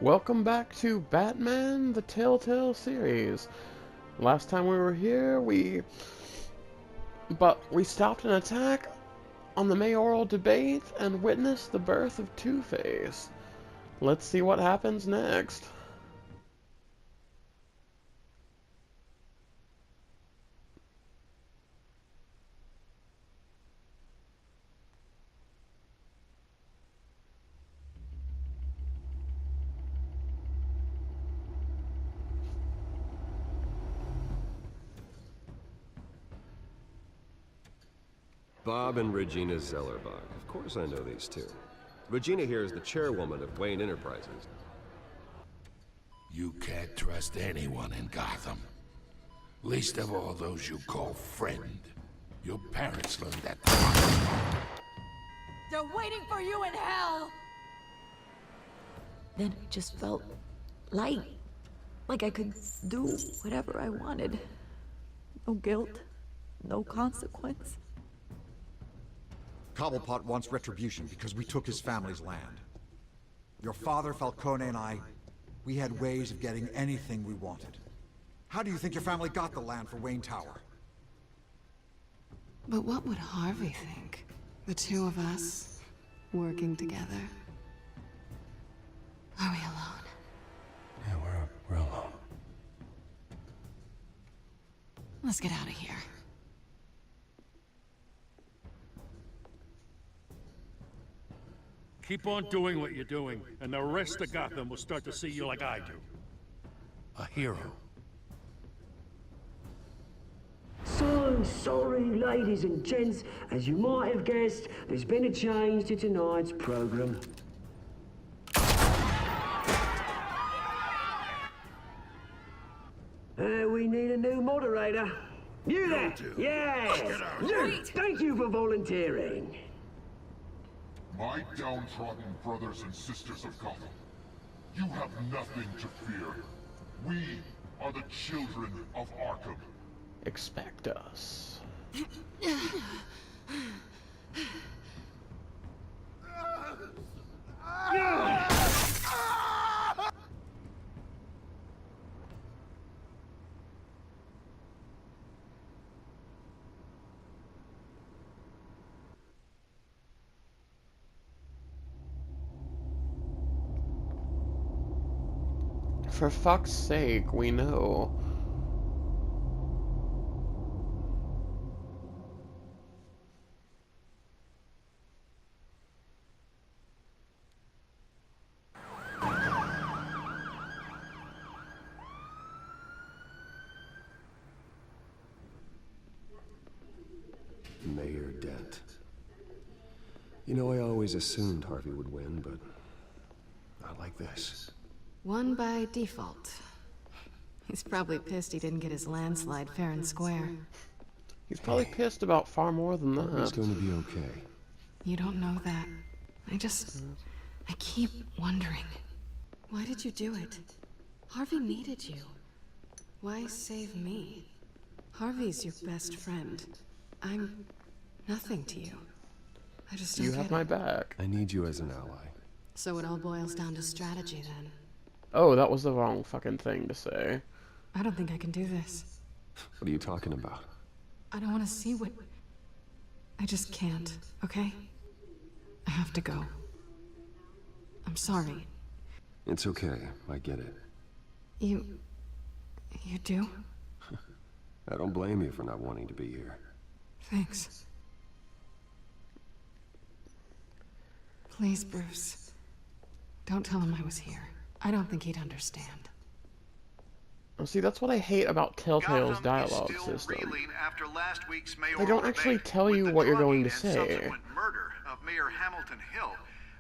Welcome back to Batman the Telltale series. Last time we were here, we stopped an attack on the mayoral debate and witnessed the birth of Two-Face. Let's see what happens next. Bob and Regina Zellerbach. Of course I know these two. Regina here is the chairwoman of Wayne Enterprises. You can't trust anyone in Gotham. Least of all those you call friend. Your parents learned that. They're waiting for you in hell! Then it just felt light. Like I could do whatever I wanted. No guilt, no consequence. Cobblepot wants retribution because we took his family's land. Your father, Falcone, and I, we had ways of getting anything we wanted. How do you think your family got the land for Wayne Tower? But what would Harvey think? The two of us, working together. Are we alone? Yeah, we're alone. Let's get out of here. Keep on doing what you're doing, and the rest of Gotham will start to see you like I do. A hero. So sorry, ladies and gents. As you might have guessed, there's been a change to tonight's program. We need a new moderator. You there? Yeah! You! Thank you for volunteering. My downtrodden brothers and sisters of Gotham, you have nothing to fear. We are the children of Arkham. Expect us. For fuck's sake, we know. Mayor Dent. You know, I always assumed Harvey would win, but not like this. Won by default. He's probably pissed he didn't get his landslide fair and square. He's probably pissed about far more than Harvey's that. going to be okay. You don't know that. I keep wondering. Why did you do it? Harvey needed you. Why save me? Harvey's your best friend. I'm nothing to you. I just don't You get have it. my back. I need you as an ally. So it all boils down to strategy then. Oh, that was the wrong fucking thing to say. I don't think I can do this. What are you talking about? I don't want to see what... I just can't, okay? I have to go. I'm sorry. It's okay. I get it. You do? I don't blame you for not wanting to be here. Thanks. Please, Bruce. Don't tell him I was here. I don't think he'd understand. See, that's what I hate about Telltale's dialogue system. They don't actually tell you what you're going to say. Subsequent murder of Mayor Hamilton Hill,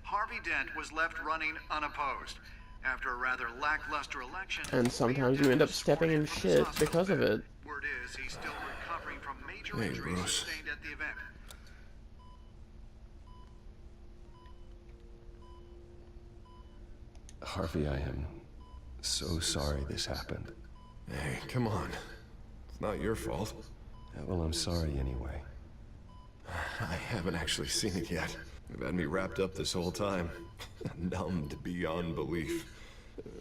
Harvey Dent was left running unopposed. After a rather lackluster election, And sometimes you end up stepping in shit because of it. word is he's still recovering from major Hey, injuries Bruce. sustained at the event. Harvey, I am so sorry this happened. Hey, come on. It's not your fault. Yeah, well, I'm sorry anyway. I haven't actually seen it yet. You've had me wrapped up this whole time. Numbed beyond belief.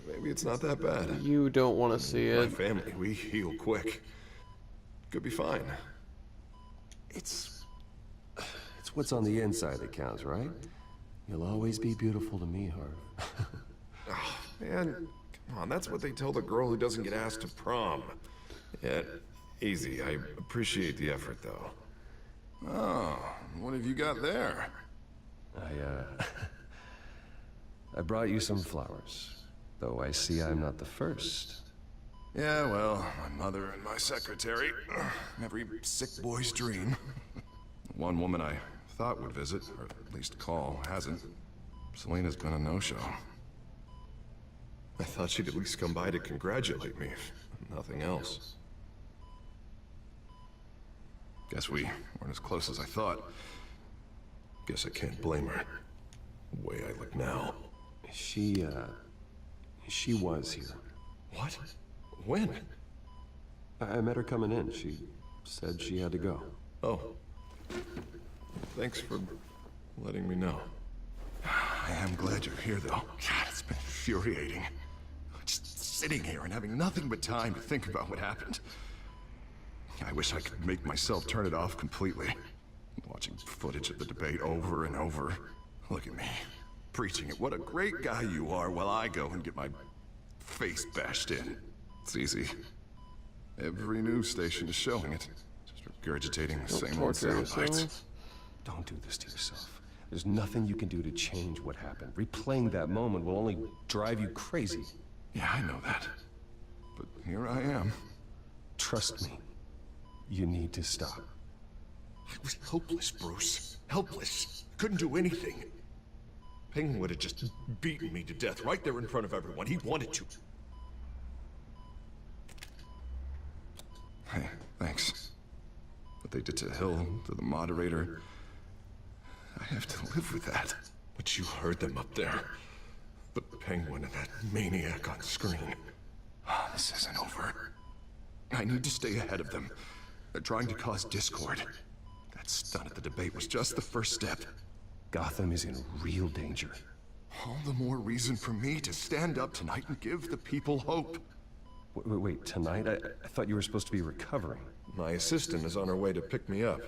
Maybe it's not that bad. You don't want to see My it. family, we heal quick. Could be fine. It's what's on the inside that counts, right? You'll always be beautiful to me, Harv. Oh, man, come on, that's what they tell the girl who doesn't get asked to prom. Yeah, easy. I appreciate the effort, though. Oh, what have you got there? I brought you some flowers. Though I see I'm not the first. Yeah, well, my mother and my secretary. Every sick boy's dream. One woman I thought would visit, or at least call, hasn't. Selena's been a no-show. I thought she'd at least come by to congratulate me, if nothing else. Guess we weren't as close as I thought. Guess I can't blame her. The way I look now. She was here. What? When? I met her coming in. She said she had to go. Oh. Thanks for letting me know. I am glad you're here, though. God, it's been infuriating. Just sitting here and having nothing but time to think about what happened. I wish I could make myself turn it off completely. Watching footage of the debate over and over. Look at me, preaching it. What a great guy you are, while I go and get my face bashed in. It's easy. Every news station is showing it. Just regurgitating the same old sound bites. Don't do this to yourself. There's nothing you can do to change what happened. Replaying that moment will only drive you crazy. Yeah, I know that. But here I am. Trust me. You need to stop. I was helpless, Bruce. Helpless. Couldn't do anything. Ping would have just beaten me to death right there in front of everyone. He wanted to. Hey, thanks. What they did to Hill, to the moderator, I have to live with that. But you heard them up there. The Penguin and that maniac on screen. Oh, this isn't over. I need to stay ahead of them. They're trying to cause discord. That stunt at the debate was just the first step. Gotham is in real danger. All the more reason for me to stand up tonight and give the people hope. Wait, tonight? I thought you were supposed to be recovering. My assistant is on her way to pick me up.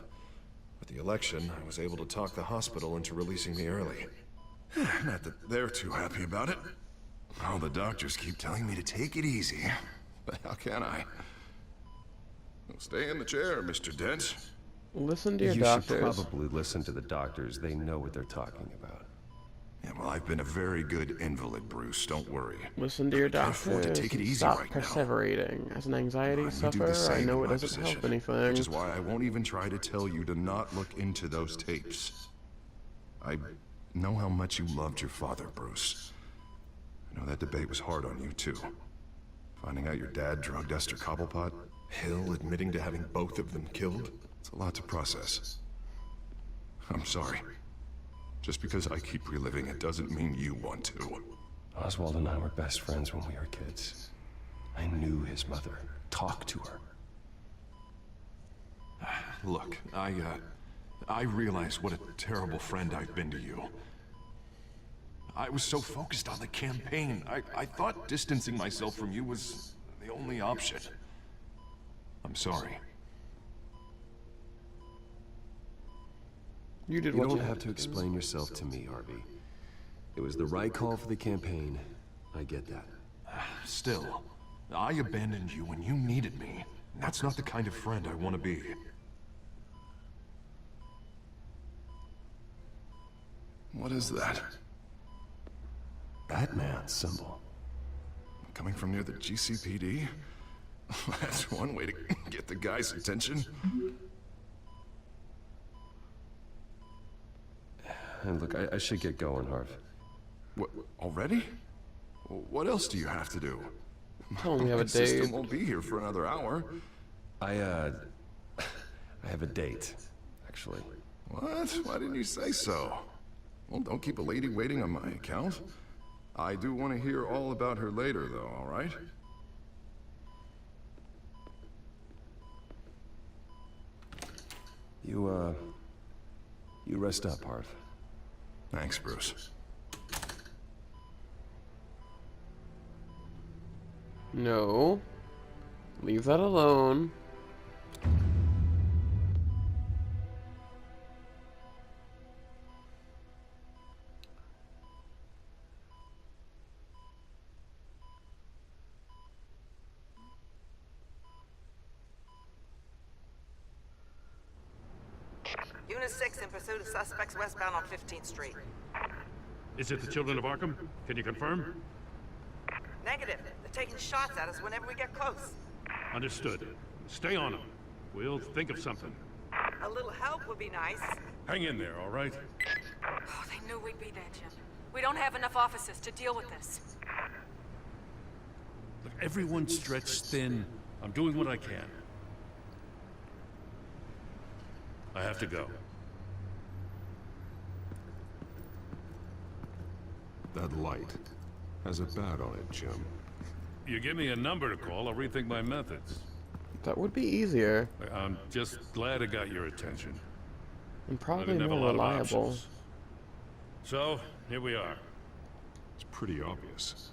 With the election, I was able to talk the hospital into releasing me early. Not that they're too happy about it. All the doctors keep telling me to take it easy. But how can I? Well, stay in the chair, Mr. Dent. Listen to your You doctors. should probably listen to the doctors. They know what they're talking about. Yeah, well, I've been a very good invalid, Bruce. Don't worry. Listen to your I can't afford doctors. to take it easy Stop right now. perseverating. As an anxiety You do sufferer, the same I know in it my doesn't help position, anything. Which is why I won't even try to tell you to not look into those tapes. I know how much you loved your father, Bruce. I know that debate was hard on you, too. Finding out your dad drugged Esther Cobblepot, Hill admitting to having both of them killed. It's a lot to process. I'm sorry. Just because I keep reliving it doesn't mean you want to. Oswald and I were best friends when we were kids. I knew his mother. Talked to her. Look, I realize what a terrible friend I've been to you. I was so focused on the campaign. I thought distancing myself from you was the only option. I'm sorry. You did You what don't you have had to explain yourself to me, Harvey. It was the right call for the campaign. I get that. Still, I abandoned you when you needed me. That's not the kind of friend I want to be. What is that? Batman's symbol. Coming from near the GCPD? That's one way to get the guy's attention. And look, I should get going, Harv. What, already? What else do you have to do? Tell him we have a My system date. won't be here for another hour. I have a date, actually. What? Why didn't you say so? Well, don't keep a lady waiting on my account. I do want to hear all about her later, though, all right? You rest up, Harv. Thanks, Bruce. No. Leave that alone. Unit 6 in pursuit of suspects westbound on 15th Street. Is it the Children of Arkham? Can you confirm? Negative. They're taking shots at us whenever we get close. Understood. Stay on them. We'll think of something. A little help would be nice. Hang in there, all right? Oh, they knew we'd be there, Jim. We don't have enough officers to deal with this. Look, everyone's stretched thin. I'm doing what I can. I have to go. That light has a bat on it, Jim. You give me a number to call, I'll rethink my methods. That would be easier. I'm just glad it got your attention. And I probably didn't have a more lot of reliable. options. So, here we are. It's pretty obvious.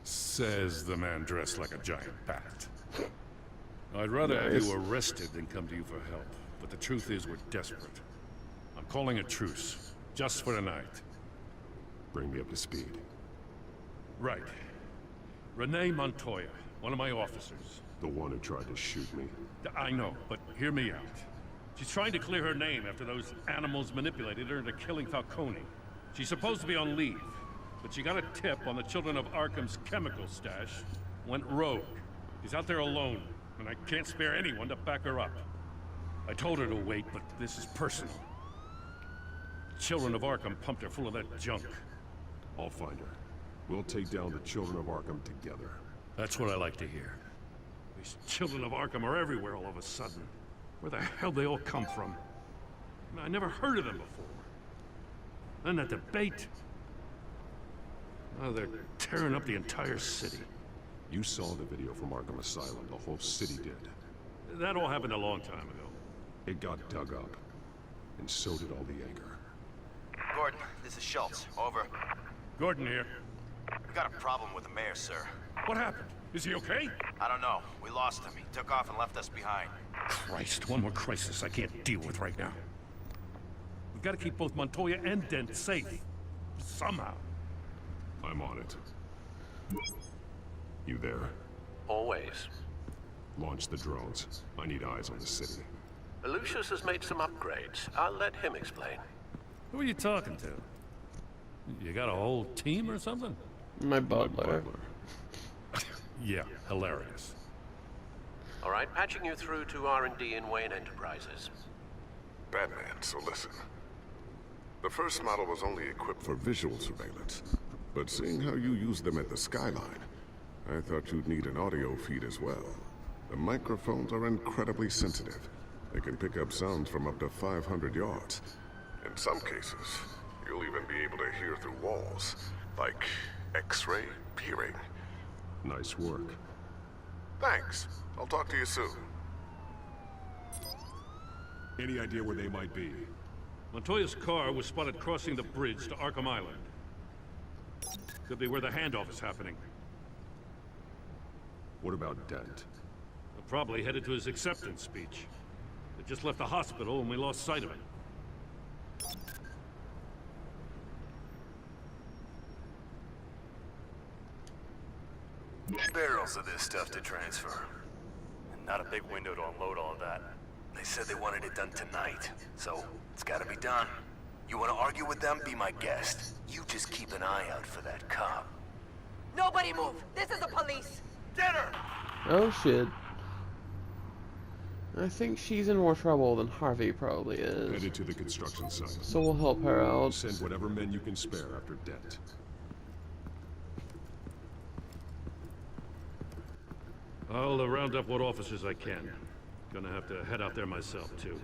Says the man dressed like a giant bat. I'd rather have Nice. you arrested than come to you for help. But the truth is we're desperate. I'm calling a truce. Just for tonight. Bring me up to speed. Right. Renee Montoya, one of my officers. The one who tried to shoot me. I know, but hear me out. She's trying to clear her name after those animals manipulated her into killing Falcone. She's supposed to be on leave, but she got a tip on the Children of Arkham's chemical stash, went rogue. She's out there alone, and I can't spare anyone to back her up. I told her to wait, but this is personal. Children of Arkham pumped her full of that junk. I'll find her. We'll take down the Children of Arkham together. That's what I like to hear. These Children of Arkham are everywhere all of a sudden. Where the hell they all come from? I never heard of them before. Then that debate. Oh, they're tearing up the entire city. You saw the video from Arkham Asylum. The whole city did. That all happened a long time ago. It got dug up. And so did all the anger. Gordon, this is Schultz. Over. Gordon here. We got a problem with the mayor, sir. What happened? Is he okay? I don't know. We lost him. He took off and left us behind. Christ, one more crisis I can't deal with right now. We've got to keep both Montoya and Dent safe. Somehow. I'm on it. You there? Always. Launch the drones. I need eyes on the city. Lucius has made some upgrades. I'll let him explain. Who are you talking to? You got a whole team or something? My butler. Yeah, hilarious. All right, patching you through to R&D in Wayne Enterprises. Batman, so listen. The first model was only equipped for visual surveillance, but seeing how you use them at the skyline, I thought you'd need an audio feed as well. The microphones are incredibly sensitive. They can pick up sounds from up to 500 yards. In some cases, you'll even be able to hear through walls, like X-ray peering. Nice work. Thanks. I'll talk to you soon. Any idea where they might be? Montoya's car was spotted crossing the bridge to Arkham Island. Could be where the handoff is happening. What about Dent? Probably headed to his acceptance speech. They just left the hospital and we lost sight of him. Barrels of this stuff to transfer. And not a big window to unload all of that. They said they wanted it done tonight, so it's gotta be done. You wanna argue with them? Be my guest. You just keep an eye out for that cop. Nobody move! This is the police! Get her! Oh shit. I think she's in more trouble than Harvey probably is. Headed to the construction site. So we'll help her out. Send whatever men you can spare after Dent. I'll round up what officers I can. Gonna have to head out there myself, too.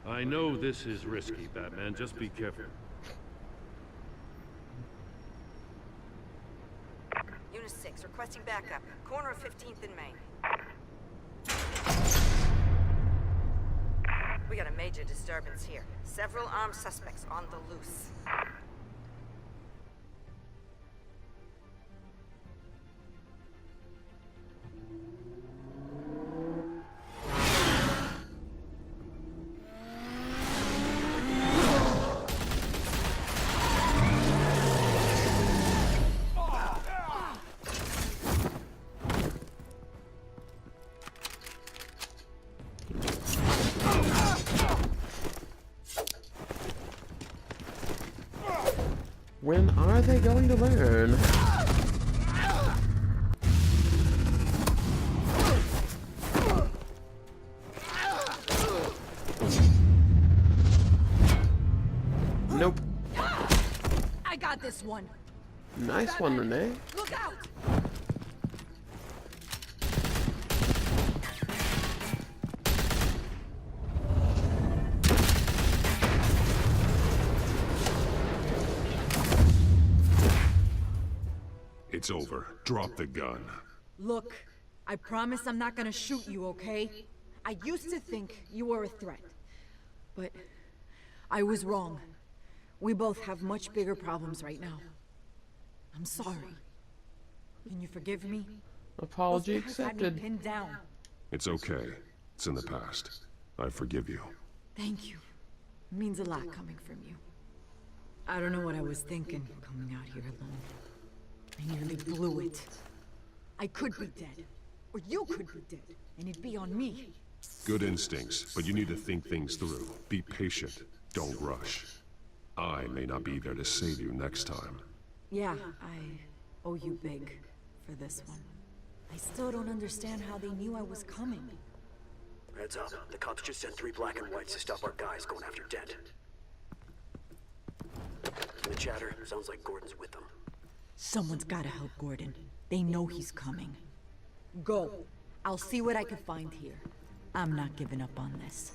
I know this is risky, Batman. Just be careful. Unit 6, requesting backup. Corner of 15th and Main. We got a major disturbance here. Several armed suspects on the loose. they going to learn? Nope. I got this one. Nice one, Renee. Look out! It's over. Drop the gun. Look, I promise I'm not gonna shoot you, okay? I used to think you were a threat. But I was wrong. We both have much bigger problems right now. I'm sorry. Can you forgive me? Apology Those guys had me accepted. pinned down. It's okay. It's in the past. I forgive you. Thank you. It means a lot coming from you. I don't know what I was thinking coming out here alone. I nearly blew it. I could be dead. Or you could be dead. And it'd be on me. Good instincts, but you need to think things through. Be patient. Don't rush. I may not be there to save you next time. Yeah, I owe you big for this one. I still don't understand how they knew I was coming. Heads up. The cops just sent 3 black and whites to stop our guys going after Dent. In the chatter, sounds like Gordon's with them. Someone's gotta help Gordon. They know he's coming. Go. I'll see what I can find here. I'm not giving up on this.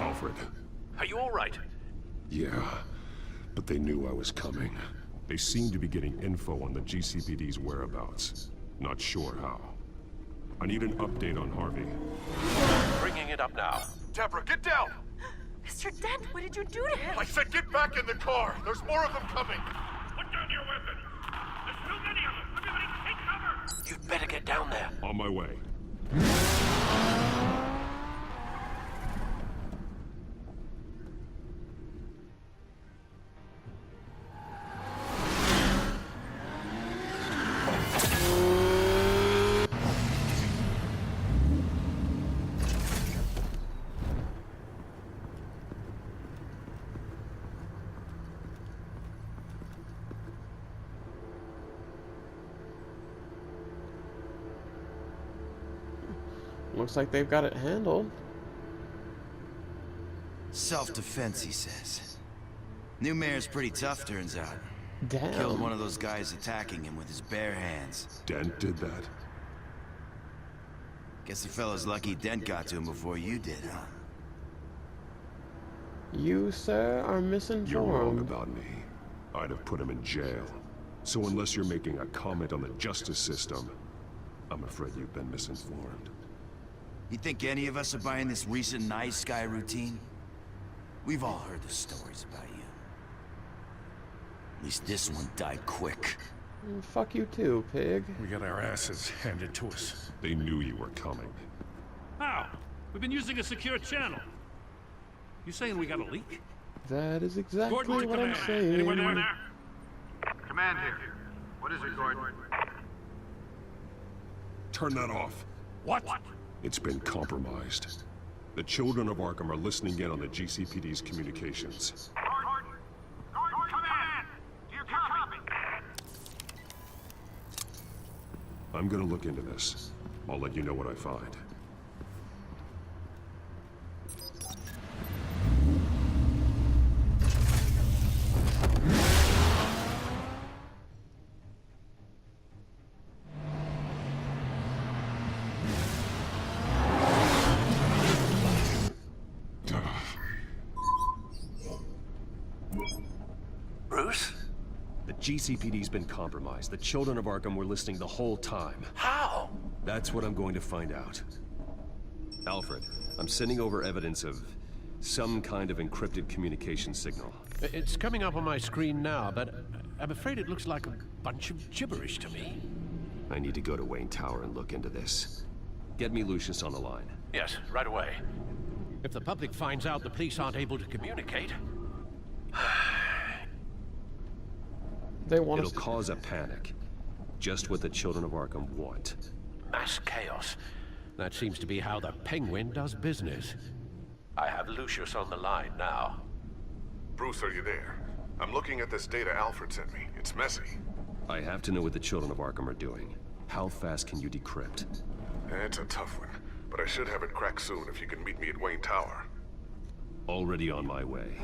Alfred. Are you all right? Yeah, but they knew I was coming. They seem to be getting info on the GCPD's whereabouts. Not sure how. I need an update on Harvey. Bringing it up now. Deborah, get down! Mr. Dent, what did you do to him? I said get back in the car! There's more of them coming! Put down your weapon! There's too many of them! Everybody take cover! You'd better get down there. On my way. Looks like they've got it handled. Self-defense, he says. New mayor's pretty tough, turns out. Damn. Killed one of those guys attacking him with his bare hands. Dent did that? Guess the fella's lucky Dent got to him before you did, huh? You, sir, are misinformed. You're wrong about me. I'd have put him in jail. So unless you're making a comment on the justice system, I'm afraid you've been misinformed. You think any of us are buying this recent nice guy routine? We've all heard the stories about you. At least this one died quick. Fuck you too, pig. We got our asses handed to us. They knew you were coming. How? We've been using a secure channel. You saying we got a leak? That is exactly Gordon to what I'm command. saying. Anyone down there? Command here. What is it, Gordon? Turn that off. What? It's been compromised. The children of Arkham are listening in on the GCPD's communications. Gordon, command! Do you copy? I'm gonna look into this. I'll let you know what I find. Bruce? The GCPD's been compromised. The children of Arkham were listening the whole time. How? That's what I'm going to find out. Alfred, I'm sending over evidence of some kind of encrypted communication signal. It's coming up on my screen now, but I'm afraid it looks like a bunch of gibberish to me. I need to go to Wayne Tower and look into this. Get me Lucius on the line. Yes, right away. If the public finds out the police aren't able to communicate... They want It'll us to cause a panic. Just what the children of Arkham want. Mass chaos. That seems to be how the Penguin does business. I have Lucius on the line now. Bruce, are you there? I'm looking at this data Alfred sent me. It's messy. I have to know what the children of Arkham are doing. How fast can you decrypt? It's a tough one, but I should have it cracked soon if you can meet me at Wayne Tower. Already on my way.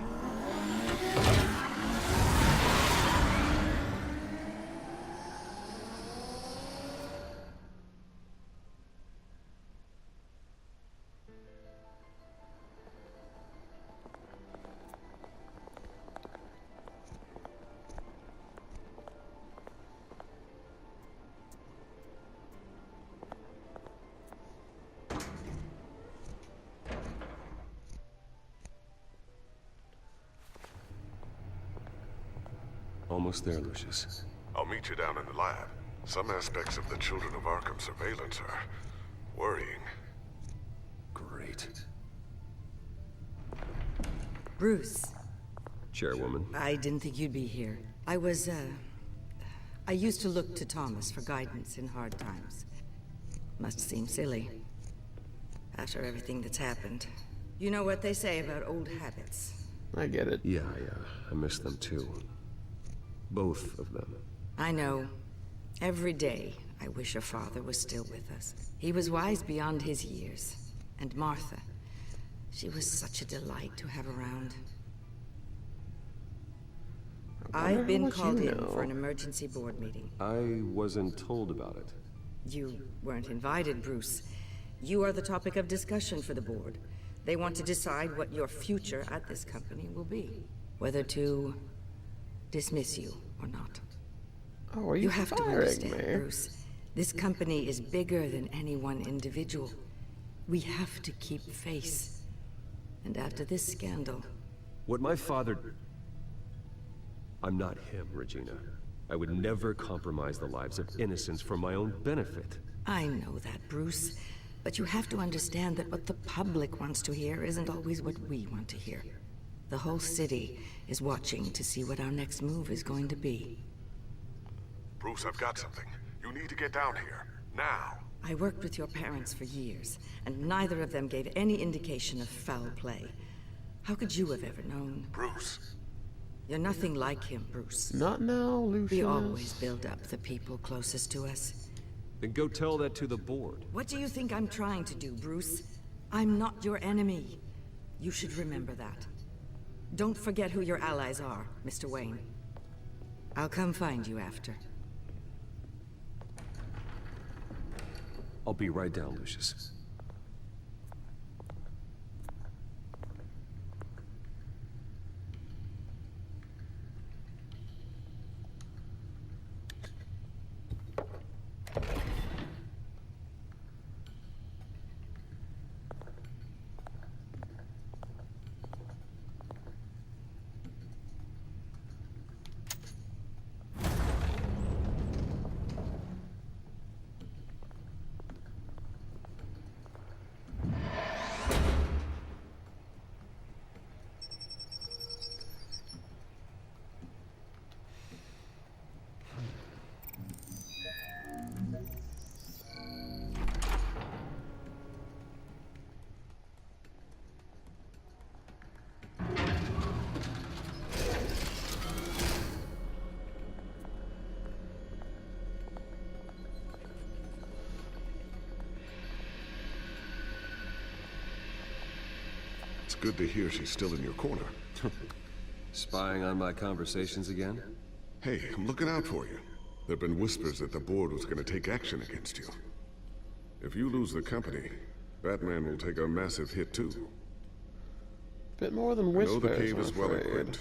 Almost there, Lucius. I'll meet you down in the lab. Some aspects of the Children of Arkham surveillance are worrying. Great. Bruce. Chairwoman. I didn't think you'd be here. I used to look to Thomas for guidance in hard times. Must seem silly. After everything that's happened. You know what they say about old habits. I get it. Yeah, I miss them too. Both of them. I know. Every day, I wish your father was still with us. He was wise beyond his years. And Martha, she was such a delight to have around. I've been called in for an emergency board meeting. I wasn't told about it. You weren't invited, Bruce. You are the topic of discussion for the board. They want to decide what your future at this company will be. Whether to dismiss you or not. Oh, are you have to understand, Bruce. This company is bigger than any one individual. We have to keep face. And after this scandal... What my father... I'm not him, Regina. I would never compromise the lives of innocents for my own benefit. I know that, Bruce. But you have to understand that what the public wants to hear isn't always what we want to hear. The whole city is watching to see what our next move is going to be. Bruce, I've got something. You need to get down here. Now. I worked with your parents for years, and neither of them gave any indication of foul play. How could you have ever known? Bruce. You're nothing like him, Bruce. Not now, Lucius. We always build up the people closest to us. Then go tell that to the board. What do you think I'm trying to do, Bruce? I'm not your enemy. You should remember that. Don't forget who your allies are, Mr. Wayne. I'll come find you after. I'll be right down, Lucius. It's good to hear she's still in your corner. Spying on my conversations again? Hey, I'm looking out for you. There've been whispers that the board was gonna take action against you. If you lose the company, Batman will take a massive hit too. Bit more than whispers, I know the cave I'm is well afraid. equipped,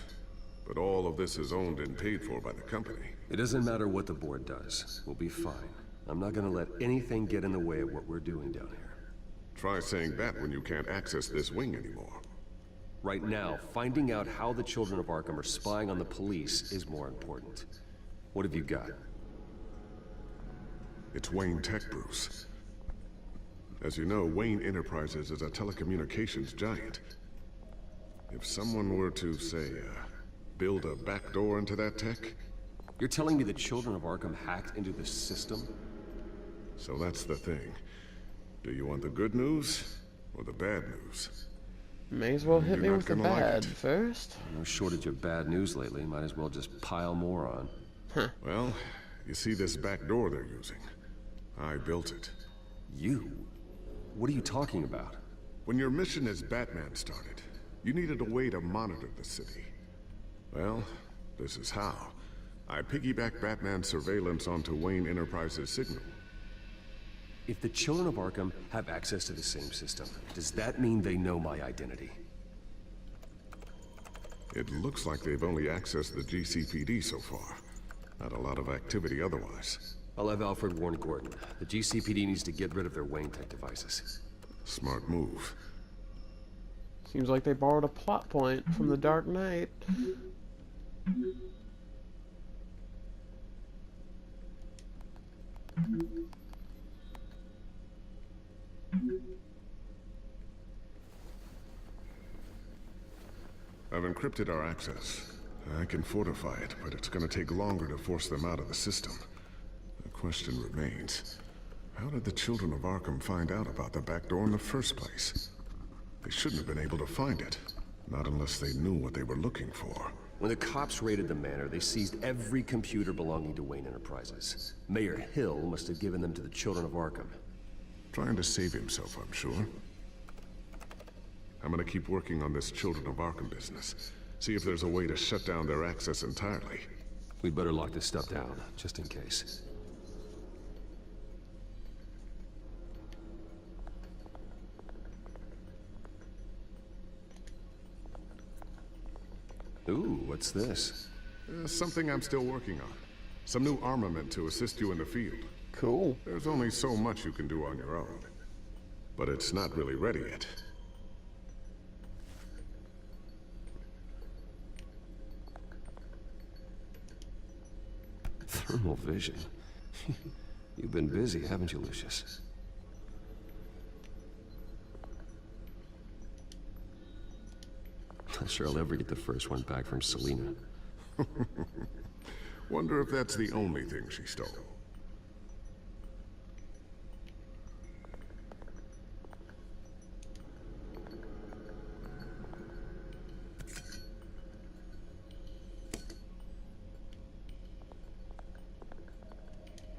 but all of this is owned and paid for by the company. It doesn't matter what the board does. We'll be fine. I'm not gonna let anything get in the way of what we're doing down here. Try saying that when you can't access this wing anymore. Right now, finding out how the children of Arkham are spying on the police is more important. What have you got? It's Wayne Tech, Bruce. As you know, Wayne Enterprises is a telecommunications giant. If someone were to, say, build a backdoor into that tech, You're telling me the children of Arkham hacked into the system? So that's the thing. Do you want the good news or the bad news? May as well hit You're me not with the gonna like bad it. first. No shortage of bad news lately. Might as well just pile more on. Well, you see this back door they're using? I built it. You? What are you talking about? When your mission as Batman started, you needed a way to monitor the city. Well, this is how. I piggybacked Batman's surveillance onto Wayne Enterprises' signal. If the children of Arkham have access to the same system, does that mean they know my identity? It looks like they've only accessed the GCPD so far. Not a lot of activity otherwise. I'll have Alfred warn Gordon. The GCPD needs to get rid of their Wayne tech devices. Smart move. Seems like they borrowed a plot point from The Dark Knight. I've encrypted our access. I can fortify it, but it's gonna take longer to force them out of the system. The question remains, how did the children of Arkham find out about the back door in the first place? They shouldn't have been able to find it. Not unless they knew what they were looking for. When the cops raided the manor, they seized every computer belonging to Wayne Enterprises. Mayor Hill must have given them to the children of Arkham. Trying to save himself, I'm sure. I'm gonna keep working on this Children of Arkham business. See if there's a way to shut down their access entirely. We'd better lock this stuff down, just in case. Ooh, what's this? Something I'm still working on. Some new armament to assist you in the field. Cool. There's only so much you can do on your own. But it's not really ready yet. Thermal vision. You've been busy, haven't you, Lucius? Not sure I'll ever get the first one back from Selina. Wonder if that's the only thing she stole.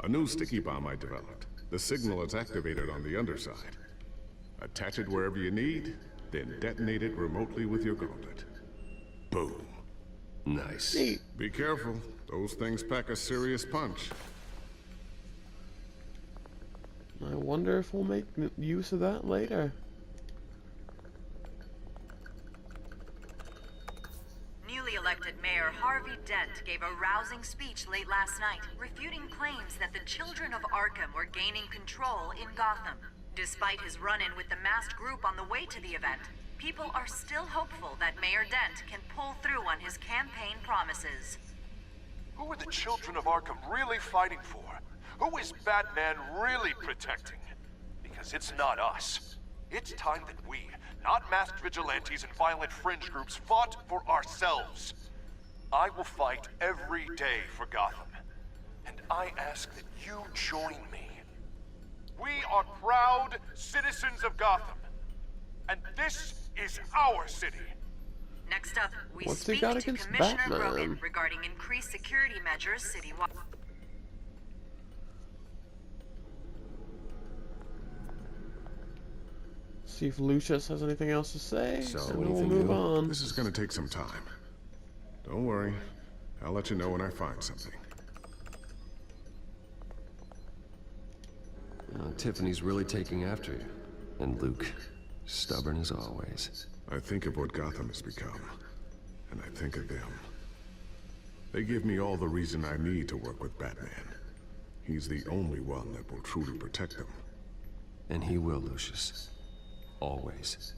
A new sticky bomb I developed. The signal is activated on the underside. Attach it wherever you need, then detonate it remotely with your gauntlet. Boom. Nice. Neat. Be careful. Those things pack a serious punch. I wonder if we'll make use of that later. Newly elected Mayor Harvey Dent gave a rousing speech late last night, refuting claims that the children of Arkham were gaining control in Gotham. Despite his run-in with the masked group on the way to the event, people are still hopeful that Mayor Dent can pull through on his campaign promises. Who are the children of Arkham really fighting for? Who is Batman really protecting? Because it's not us. It's time that we, not masked vigilantes and violent fringe groups, fought for ourselves. I will fight every day for Gotham. And I ask that you join me. We are proud citizens of Gotham. And this is our city. Next up, we What's he speak got to against Commissioner Batman? Brogan regarding increased security measures citywide. See if Lucius has anything else to say, So, and anything we'll move new? on. This is gonna take some time. Don't worry. I'll let you know when I find something. Tiffany's really taking after you. And Luke, stubborn as always. I think of what Gotham has become, and I think of them. They give me all the reason I need to work with Batman. He's the only one that will truly protect them. And he will, Lucius. Always.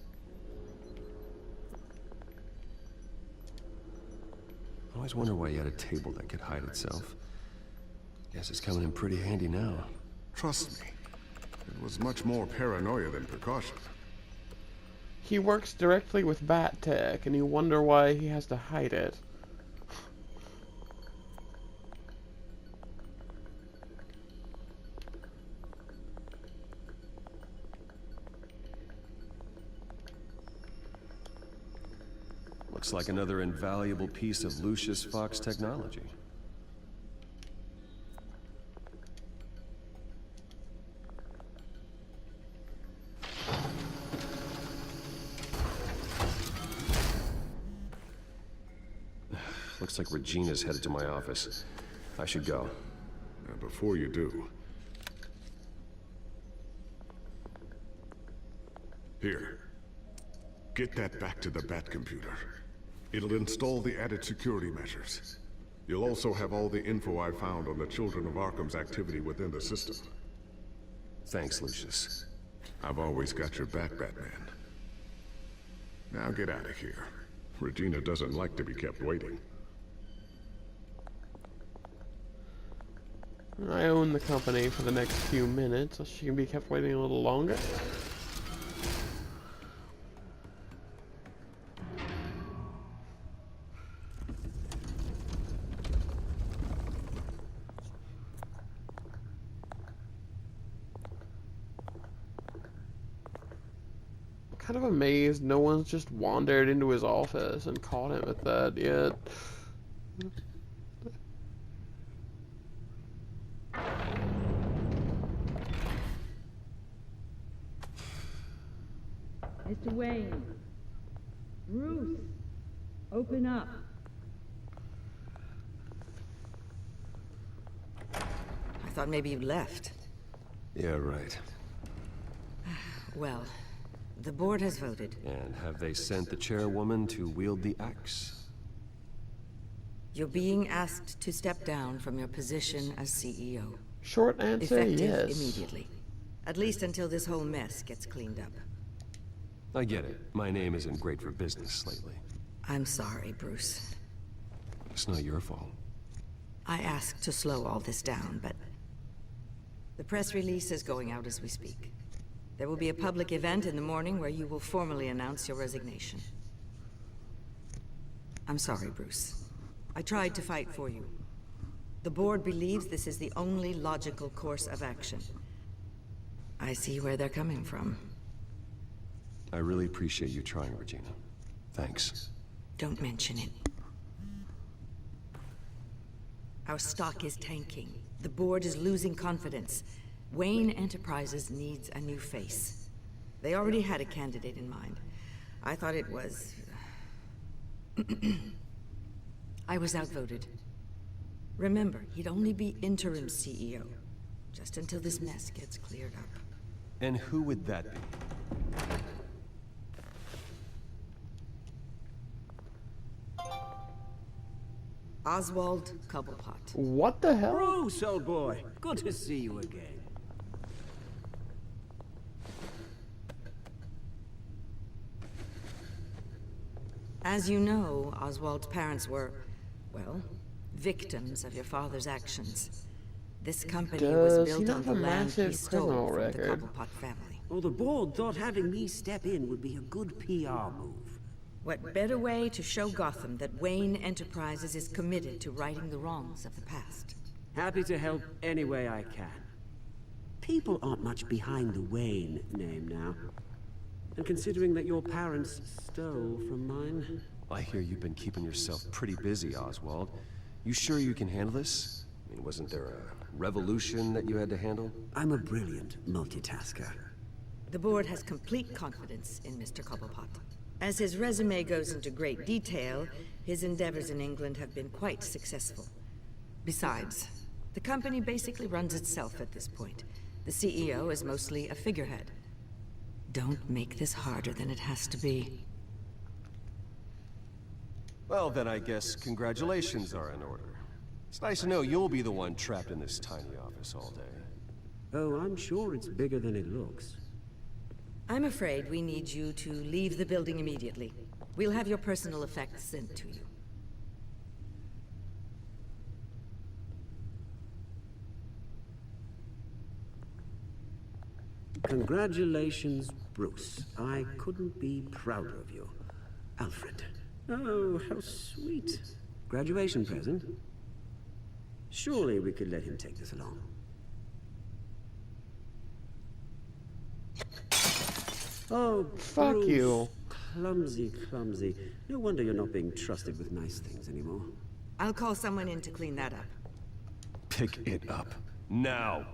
I always wonder why you had a table that could hide itself. Guess it's coming in pretty handy now. Trust me, it was much more paranoia than precaution. He works directly with Bat Tech, and you wonder why he has to hide it. Looks like another invaluable piece of Lucius Fox technology. Looks like Regina's headed to my office. I should go. Now, before you do... Here. Get that back to the Bat computer. It'll install the added security measures. You'll also have all the info I found on the Children of Arkham's activity within the system. Thanks, Lucius. I've always got your back, Batman. Now get out of here. Regina doesn't like to be kept waiting. I own the company for the next few minutes, so she can be kept waiting a little longer. Kind of amazed no one's just wandered into his office and caught him at that yet. Mr. Wayne. Roost. Open up. I thought maybe you left. Yeah, right. Well, the board has voted. And have they sent the chairwoman to wield the axe? You're being asked to step down from your position as CEO. Short answer, Effective yes. immediately. At least until this whole mess gets cleaned up. I get it. My name isn't great for business lately. I'm sorry, Bruce. It's not your fault. I asked to slow all this down, but... The press release is going out as we speak. There will be a public event in the morning where you will formally announce your resignation. I'm sorry, Bruce. I tried to fight for you. The board believes this is the only logical course of action. I see where they're coming from. I really appreciate you trying, Regina. Thanks. Don't mention it. Our stock is tanking. The board is losing confidence. Wayne Enterprises needs a new face. They already had a candidate in mind. I thought it was... I was outvoted. Remember, he'd only be interim CEO. Just until this mess gets cleared up. And who would that be? Oswald Cobblepot. What the hell? Bruce, old boy. Good to see you again. As you know, Oswald's parents were, well, victims of your father's actions. This company was built on the land he stole from the Cobblepot family. Well, the board thought having me step in would be a good PR move. What better way to show Gotham that Wayne Enterprises is committed to righting the wrongs of the past? Happy to help any way I can. People aren't much behind the Wayne name now. And considering that your parents stole from mine... I hear you've been keeping yourself pretty busy, Oswald. You sure you can handle this? I mean, wasn't there a revolution that you had to handle? I'm a brilliant multitasker. The board has complete confidence in Mr. Cobblepot. As his resume goes into great detail, his endeavors in England have been quite successful. Besides, the company basically runs itself at this point. The CEO is mostly a figurehead. Don't make this harder than it has to be. Well, then I guess congratulations are in order. It's nice to know you'll be the one trapped in this tiny office all day. Oh, I'm sure it's bigger than it looks. I'm afraid we need you to leave the building immediately. We'll have your personal effects sent to you. Congratulations, Bruce. I couldn't be prouder of you. Alfred. Oh, how sweet. Graduation present? Surely we could let him take this along. Oh, fuck Bruce. you. clumsy, clumsy. No wonder you're not being trusted with nice things anymore. I'll call someone in to clean that up. Pick it up. Now!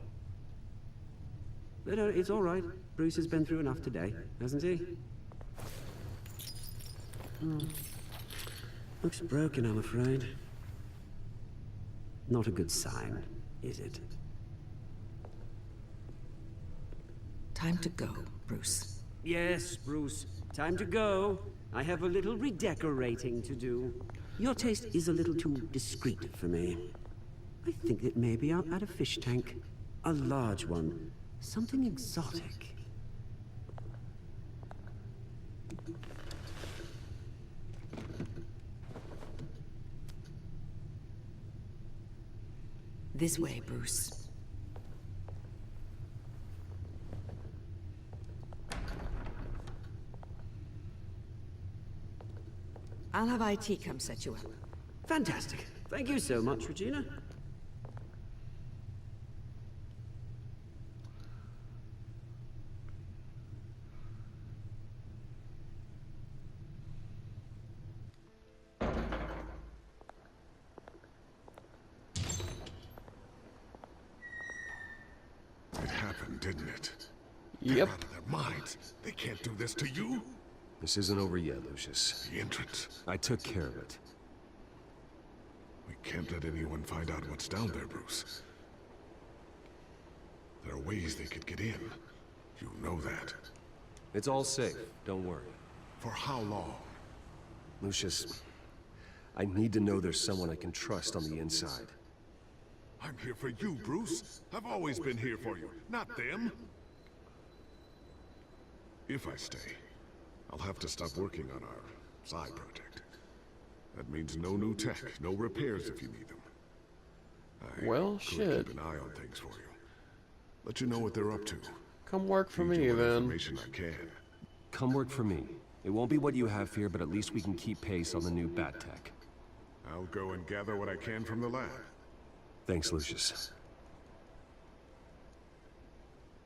No, it's all right. Bruce has been through enough today, hasn't he? Looks broken, I'm afraid. Not a good sign, is it? Time to go, Bruce. Yes, Bruce. Time to go. I have a little redecorating to do. Your taste is a little too discreet for me. I think that maybe I'll add a fish tank. A large one. Something exotic. This way, Bruce. I'll have IT come set you up. Fantastic. Thank you so much, Regina. It happened, didn't it? Yep. They're out of their minds. They can't do this to you. This isn't over yet, Lucius. The entrance. I took care of it. We can't let anyone find out what's down there, Bruce. There are ways they could get in. You know that. It's all safe. Don't worry. For how long? Lucius, I need to know there's someone I can trust on the inside. I'm here for you, Bruce. I've always been here for you, not them. If I stay, I'll have to stop working on our side project. That means no new tech, no repairs if you need them. Well, Keep an eye on things for you. Let you know what they're up to. Come work for Feed me, you what then. information I can. Come work for me. It won't be what you have here, but at least we can keep pace on the new bat tech. I'll go and gather what I can from the lab. Thanks, Lucius.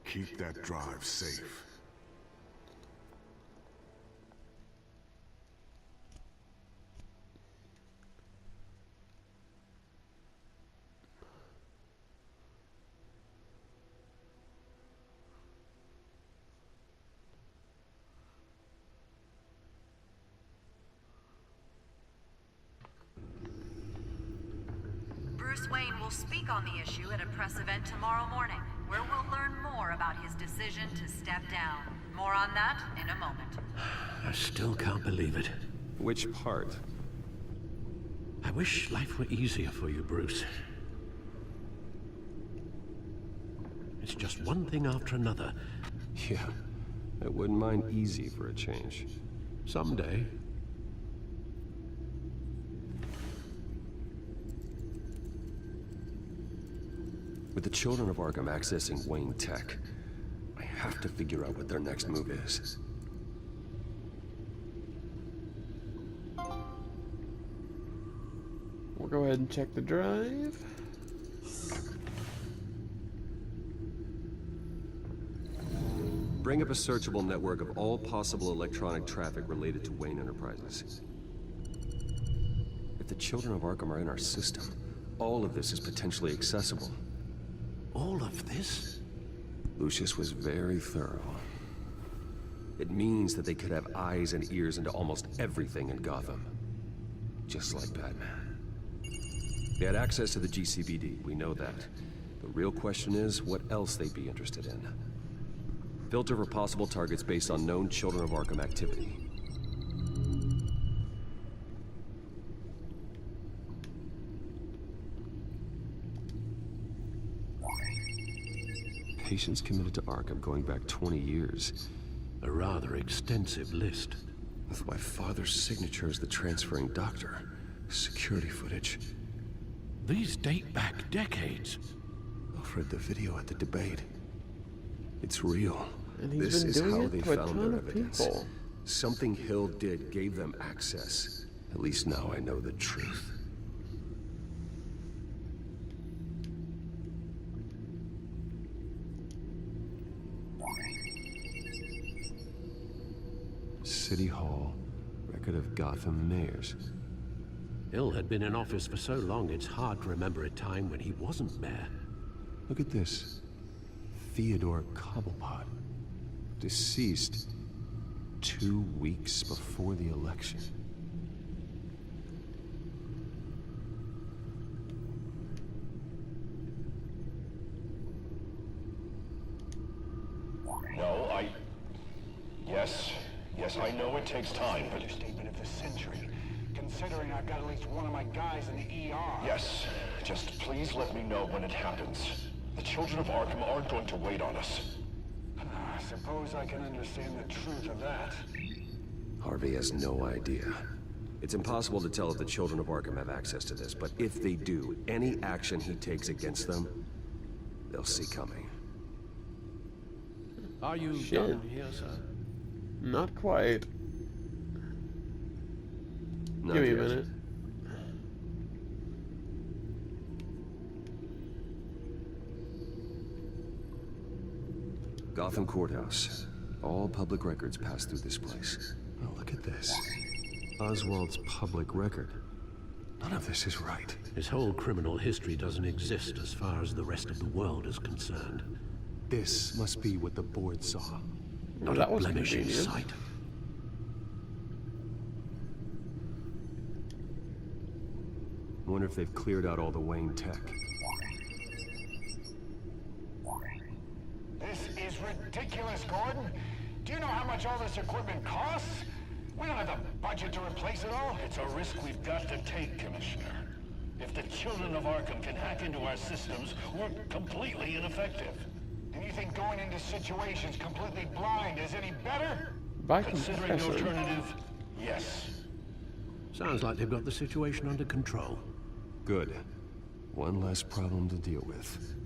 Keep that drive safe. Bruce Wayne will speak on the issue at a press event tomorrow morning, where we'll learn more about his decision to step down. More on that in a moment. I still can't believe it. Which part? I wish life were easier for you, Bruce. It's just one thing after another. Yeah, I wouldn't mind easy for a change. Someday. With the children of Arkham accessing Wayne Tech, I have to figure out what their next move is. We'll go ahead and check the drive. Bring up a searchable network of all possible electronic traffic related to Wayne Enterprises. If the children of Arkham are in our system, all of this is potentially accessible. All of this? Lucius was very thorough. It means that they could have eyes and ears into almost everything in Gotham. Just like Batman. They had access to the GCPD, we know that. The real question is, what else they'd be interested in. Filter for possible targets based on known Children of Arkham activity. Patients committed to Arkham going back 20 years. A rather extensive list. With my father's signature as the transferring doctor. Security footage. These date back decades. Alfred, the video at the debate. It's real. And he's This been is doing how it they to a found ton their of evidence. people. Something Hill did gave them access. At least now I know the truth. City Hall, record of Gotham mayors. Hill had been in office for so long, it's hard to remember a time when he wasn't mayor. Look at this. Theodore Cobblepot. Deceased 2 weeks before the election. No, Yes, I know it takes time, but... Understatement of the century. Considering I've got at least one of my guys in the ER. Yes, just please let me know when it happens. The children of Arkham aren't going to wait on us. I suppose I can understand the truth of that. Harvey has no idea. It's impossible to tell if the children of Arkham have access to this, but if they do, any action he takes against them, they'll see coming. Are you Shit. done here, sir? Not quite. Not Give me a yet. minute. Gotham Courthouse. All public records pass through this place. Oh, look at this. Oswald's public record. None of this is right. His whole criminal history doesn't exist as far as the rest of the world is concerned. This must be what the board saw. Not that a was blemish in convenient. sight. Wonder if they've cleared out all the Wayne tech. This is ridiculous, Gordon. Do you know how much all this equipment costs? We don't have the budget to replace it all. It's a risk we've got to take, Commissioner. If the children of Arkham can hack into our systems, we're completely ineffective. And you think going into situations completely blind is any better? By Considering the comparison. alternative, yes. Sounds like they've got the situation under control. Good. One less problem to deal with.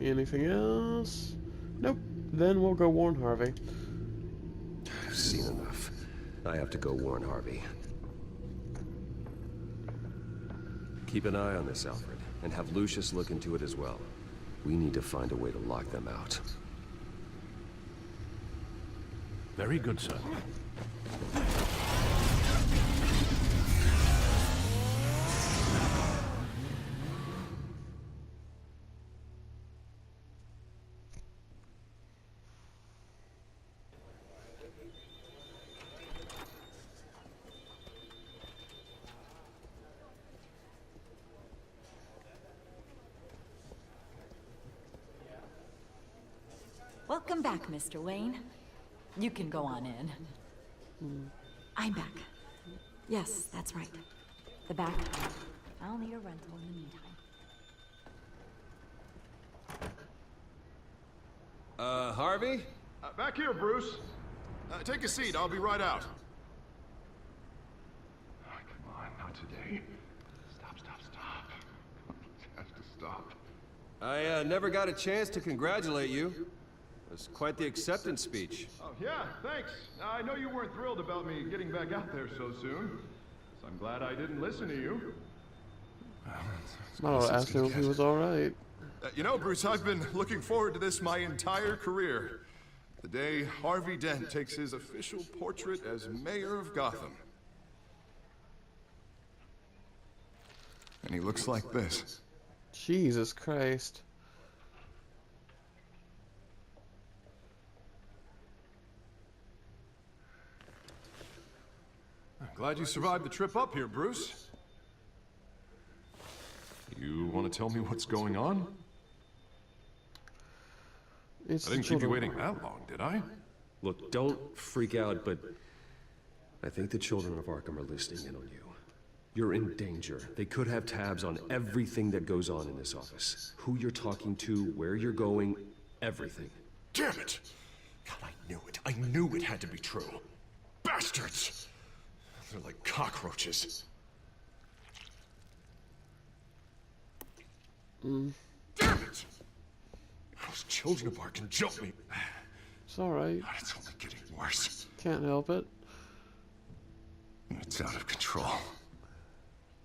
Anything else? Nope. Then we'll go warn Harvey. I've seen enough. I have to go warn Harvey. Keep an eye on this, Alfred, and have Lucius look into it as well. We need to find a way to lock them out. Very good, sir. Welcome back, Mr. Wayne. You can go on in. I'm back. Yes, that's right. The back. I'll need a rental in the meantime. Harvey? Back here, Bruce. Take a seat. I'll be right out. Oh, come on, not today. Stop. It has to stop. I never got a chance to congratulate you. It was quite the acceptance speech. Oh, yeah, thanks. I know you weren't thrilled about me getting back out there so soon. So I'm glad I didn't listen to you. Oh, asked him if he was alright. You know, Bruce, I've been looking forward to this my entire career. The day Harvey Dent takes his official portrait as mayor of Gotham. And he looks like this. Jesus Christ. I'm glad you survived the trip up here, Bruce. You want to tell me what's going on? I didn't keep you waiting that long, did I? Look, don't freak out, but I think the children of Arkham are listening in on you. You're in danger. They could have tabs on everything that goes on in this office. Who you're talking to, where you're going, everything. Damn it! God, I knew it. I knew it had to be true. Bastards! They're like cockroaches. Damn it! Those children of Arkham jumped me. It's alright. God, it's only getting worse. Can't help it. It's out of control.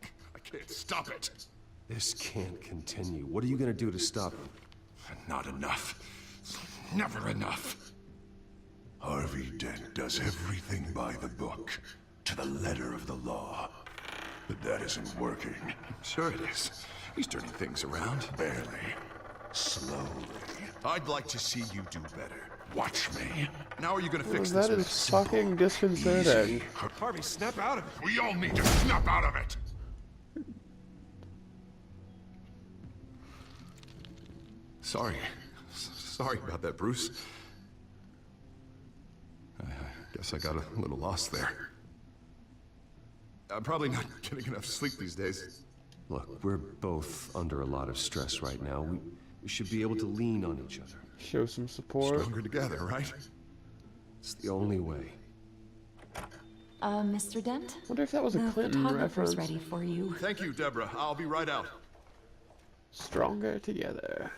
I can't stop it. This can't continue. What are you gonna do to stop it? Not enough. Never enough. Harvey Dent does everything by the book, to the letter of the law. But that isn't working. Sure it is. He's turning things around. Barely. Slowly. I'd like to see you do better. Watch me. Now are you gonna fix this? That is fucking disconcerting. Harvey, snap out of it. We all need to snap out of it. Sorry about that, Bruce. I guess I got a little lost there. I'm probably not getting enough sleep these days. Look, we're both under a lot of stress right now. We should be able to lean on each other. Show some support. Stronger together, right? It's the only way. Mr. Dent? Wonder if that was a Clinton reference. Ready for you. Thank you, Deborah. I'll be right out. Stronger together.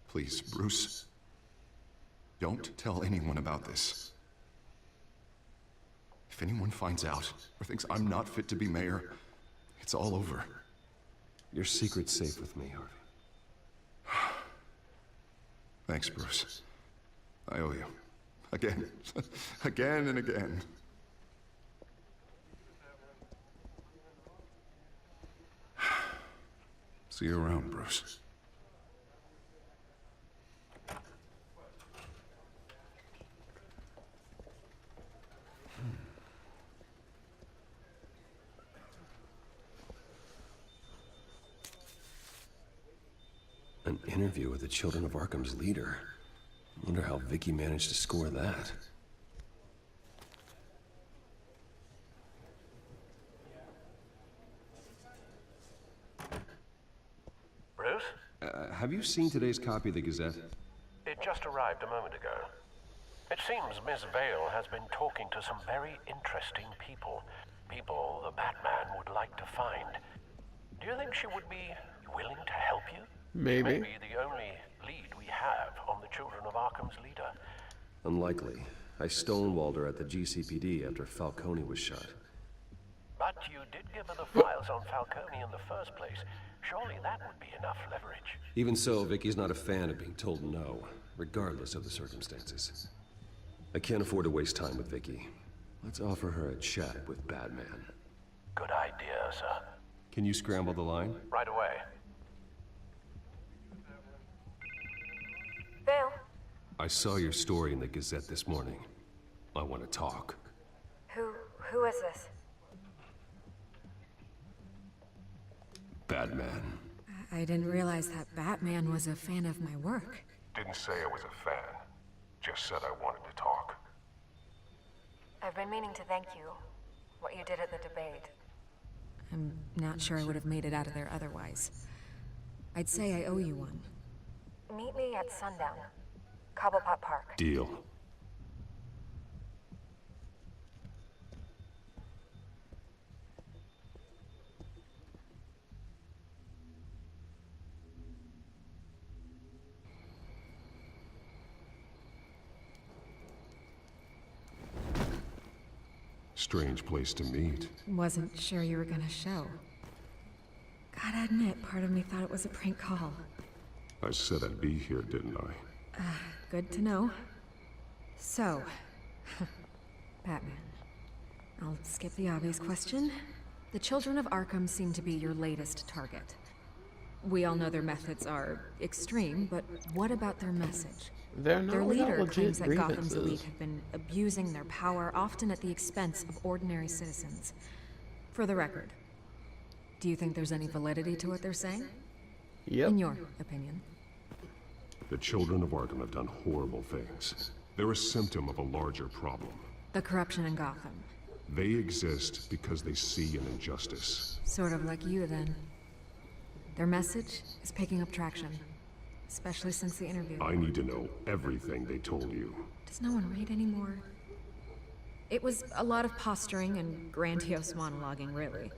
Please, Bruce. Don't tell anyone about this. If anyone finds out or thinks I'm not fit to be mayor, it's all over. Your secret's safe with me, Harvey. Thanks, Bruce. I owe you. Again. Again and again. See you around, Bruce. An interview with the Children of Arkham's leader. Wonder how Vicky managed to score that. Bruce? Have you seen today's copy of the Gazette? It just arrived a moment ago. It seems Miss Vale has been talking to some very interesting people. People the Batman would like to find. Do you think she would be willing to help you? Maybe. Maybe the only lead we have on the Children of Arkham's leader. Unlikely. I stonewalled her at the GCPD after Falcone was shot. But you did give her the files on Falcone in the first place. Surely that would be enough leverage. Even so, Vicky's not a fan of being told no, regardless of the circumstances. I can't afford to waste time with Vicky. Let's offer her a chat with Batman. Good idea, sir. Can you scramble the line? Right away. Vale. I saw your story in the Gazette this morning. I want to talk. Who is this? Batman. I didn't realize that Batman was a fan of my work. Didn't say I was a fan. Just said I wanted to talk. I've been meaning to thank you. What you did at the debate. I'm not sure I would have made it out of there otherwise. I'd say I owe you one. Meet me at sundown. Cobblepot Park. Deal. Strange place to meet. Wasn't sure you were gonna show. Gotta admit, part of me thought it was a prank call. I said I'd be here, didn't I? Good to know. So, Batman. I'll skip the obvious question. The Children of Arkham seem to be your latest target. We all know their methods are extreme, but what about their message? They're not Their without leader legit claims that Gotham's grievances. elite have been abusing their power, often at the expense of ordinary citizens. For the record, do you think there's any validity to what they're saying? Yep. In your opinion. The Children of Arkham have done horrible things. They're a symptom of a larger problem. The corruption in Gotham. They exist because they see an injustice. Sort of like you, then. Their message is picking up traction. Especially since the interview. I need to know everything they told you. Does no one read anymore? It was a lot of posturing and grandiose monologuing, really.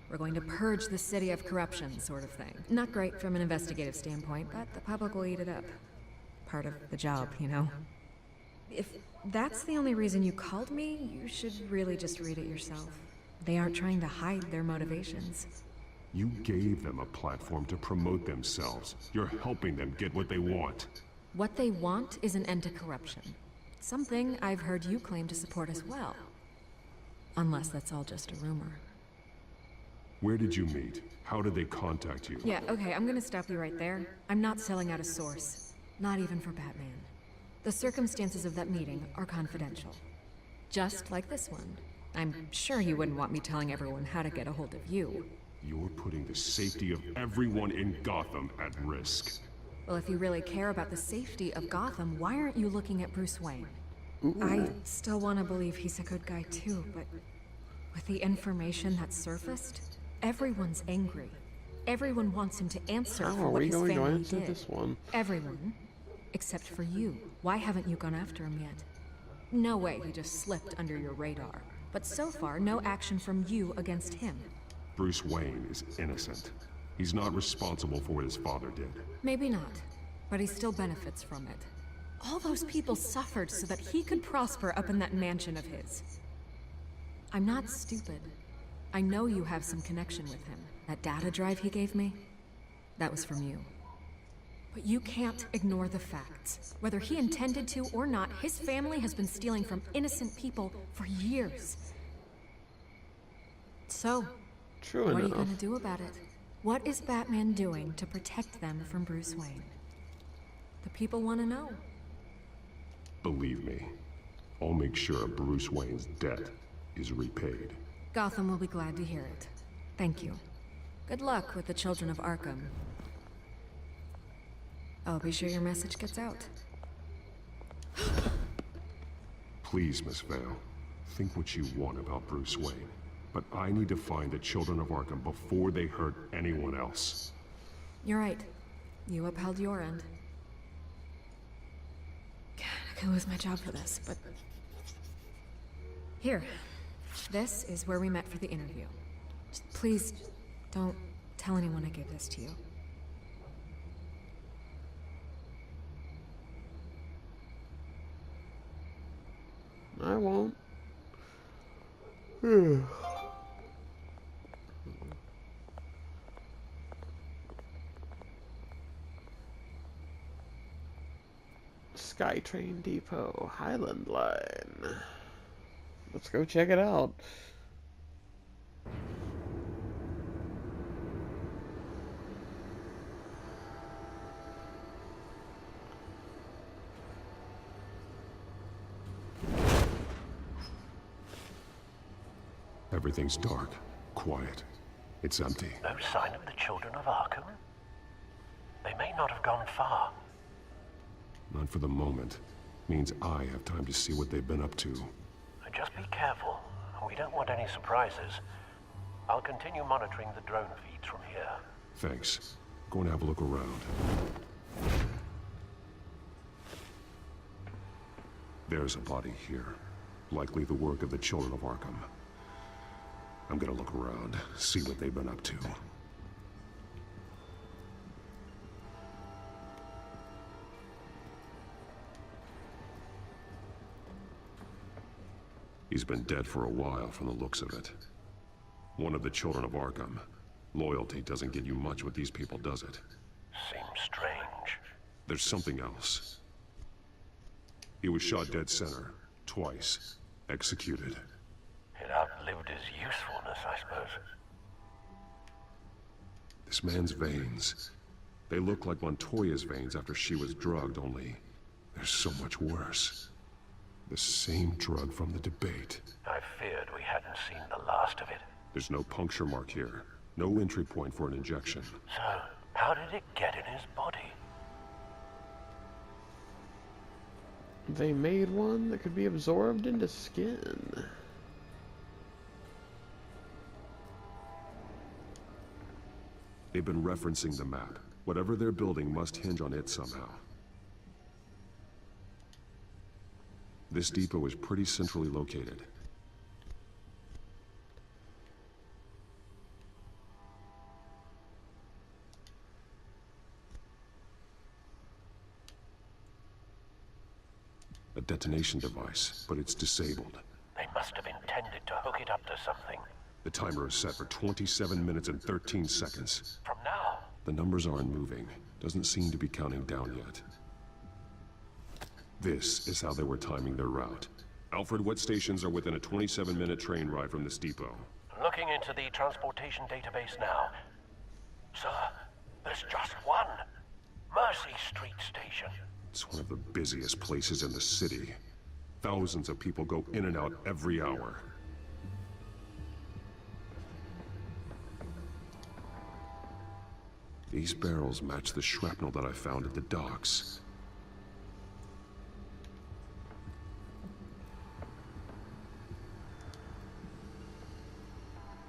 We're going to purge the city of corruption, sort of thing. Not great from an investigative standpoint, but the public will eat it up. Part of the job, you know? If that's the only reason you called me, you should really just read it yourself. They aren't trying to hide their motivations. You gave them a platform to promote themselves. You're helping them get what they want. What they want is an end to corruption. Something I've heard you claim to support as well. Unless that's all just a rumor. Where did you meet? How did they contact you? Yeah, okay, I'm gonna stop you right there. I'm not selling out a source. Not even for Batman. The circumstances of that meeting are confidential. Just like this one. I'm sure you wouldn't want me telling everyone how to get a hold of you. You're putting the safety of everyone in Gotham at risk. Well, if you really care about the safety of Gotham, why aren't you looking at Bruce Wayne? I still want to believe he's a good guy too, but with the information that surfaced, everyone's angry. Everyone wants him to answer for what his family did. This one? Everyone, except for you. Why haven't you gone after him yet? No way he just slipped under your radar. But so far, no action from you against him. Bruce Wayne is innocent. He's not responsible for what his father did. Maybe not, but he still benefits from it. All those people suffered so that he could prosper up in that mansion of his. I'm not stupid. I know you have some connection with him. That data drive he gave me, that was from you. But you can't ignore the facts. Whether he intended to or not, his family has been stealing from innocent people for years. So, what are you gonna do about it? What is Batman doing to protect them from Bruce Wayne? The people want to know. Believe me, I'll make sure Bruce Wayne's debt is repaid. Gotham will be glad to hear it. Thank you. Good luck with the children of Arkham. I'll be sure your message gets out. Please, Miss Vale, think what you want about Bruce Wayne. But I need to find the children of Arkham before they hurt anyone else. You're right. You upheld your end. God, I could lose my job for this, but... Here. This is where we met for the interview. Just please, don't tell anyone I gave this to you. I won't. SkyTrain Depot, Highland Line. Let's go check it out. Everything's dark, quiet. It's empty. No sign of the children of Arkham? They may not have gone far. Not for the moment. Means I have time to see what they've been up to. Just be careful. We don't want any surprises. I'll continue monitoring the drone feeds from here. Thanks. Go and have a look around. There's a body here. Likely the work of the children of Arkham. I'm gonna look around, see what they've been up to. He's been dead for a while from the looks of it. One of the children of Arkham. Loyalty doesn't get you much with these people, does it? Seems strange. There's something else. He was shot dead center, twice, executed. It outlived his usefulness, I suppose. This man's veins. They look like Montoya's veins after she was drugged, only they're so much worse. The same drug from the debate. I feared we hadn't seen the last of it. There's no puncture mark here. No entry point for an injection. So, how did it get in his body? They made one that could be absorbed into skin. They've been referencing the map. Whatever they're building must hinge on it somehow. This depot is pretty centrally located. A detonation device, but it's disabled. They must have intended to hook it up to something. The timer is set for 27 minutes and 13 seconds. From now? The numbers aren't moving. Doesn't seem to be counting down yet. This is how they were timing their route. Alfred, what stations are within a 27-minute train ride from this depot? Looking into the transportation database now. Sir, there's just one. Mercy Street Station. It's one of the busiest places in the city. Thousands of people go in and out every hour. These barrels match the shrapnel that I found at the docks.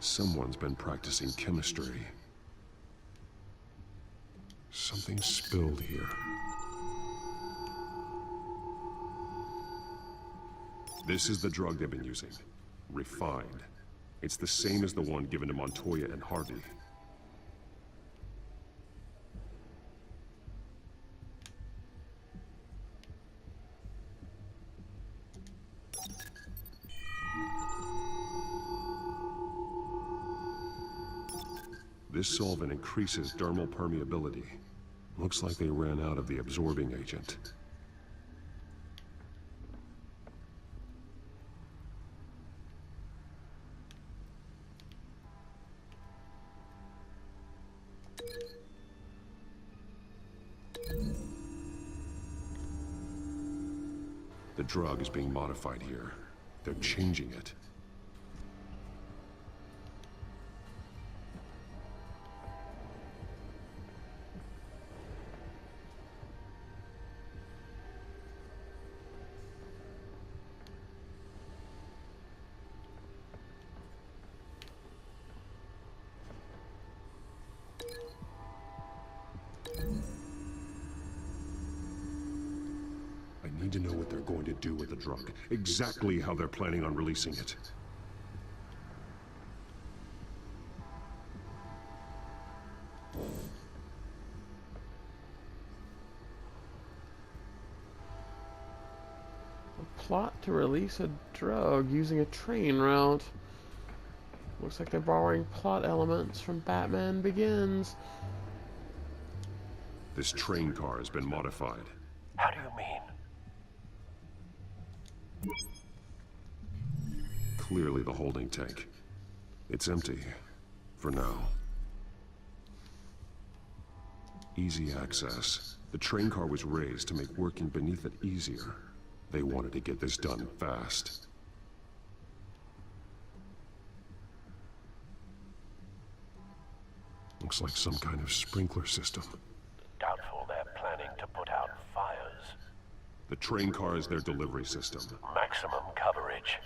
Someone's been practicing chemistry. Something spilled here. This is the drug they've been using. Refined. It's the same as the one given to Montoya and Harvey. This solvent increases dermal permeability. Looks like they ran out of the absorbing agent. The drug is being modified here. They're changing it. I need to know what they're going to do with the drug. Exactly how they're planning on releasing it. A plot to release a drug using a train route. Looks like they're borrowing plot elements from Batman Begins. This train car has been modified. How do you mean? Clearly the holding tank. It's empty. For now. Easy access. The train car was raised to make working beneath it easier. They wanted to get this done fast. Looks like some kind of sprinkler system. Doubtful they're planning to put out fires. The train car is their delivery system. Maximum coverage.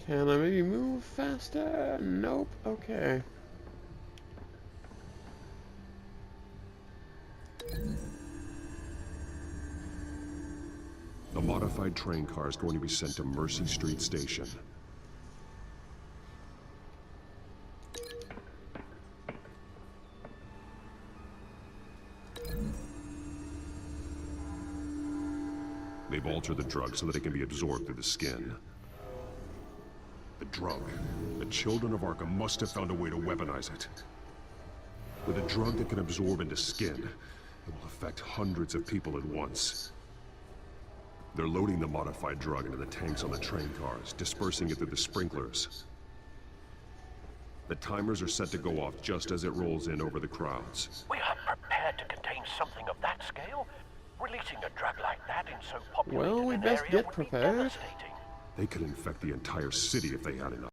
Can I maybe move faster? Nope. Okay. The modified train car is going to be sent to Mercy Street Station. They've altered the drug so that it can be absorbed through the skin. The drug. The children of Arkham must have found a way to weaponize it. With a drug that can absorb into skin, it will affect hundreds of people at once. They're loading the modified drug into the tanks on the train cars, dispersing it through the sprinklers. The timers are set to go off just as it rolls in over the crowds. We aren't prepared to contain something of that scale. Releasing a drug like that in so populated Well, we an best area get would be prepared. devastating. They could infect the entire city if they had enough.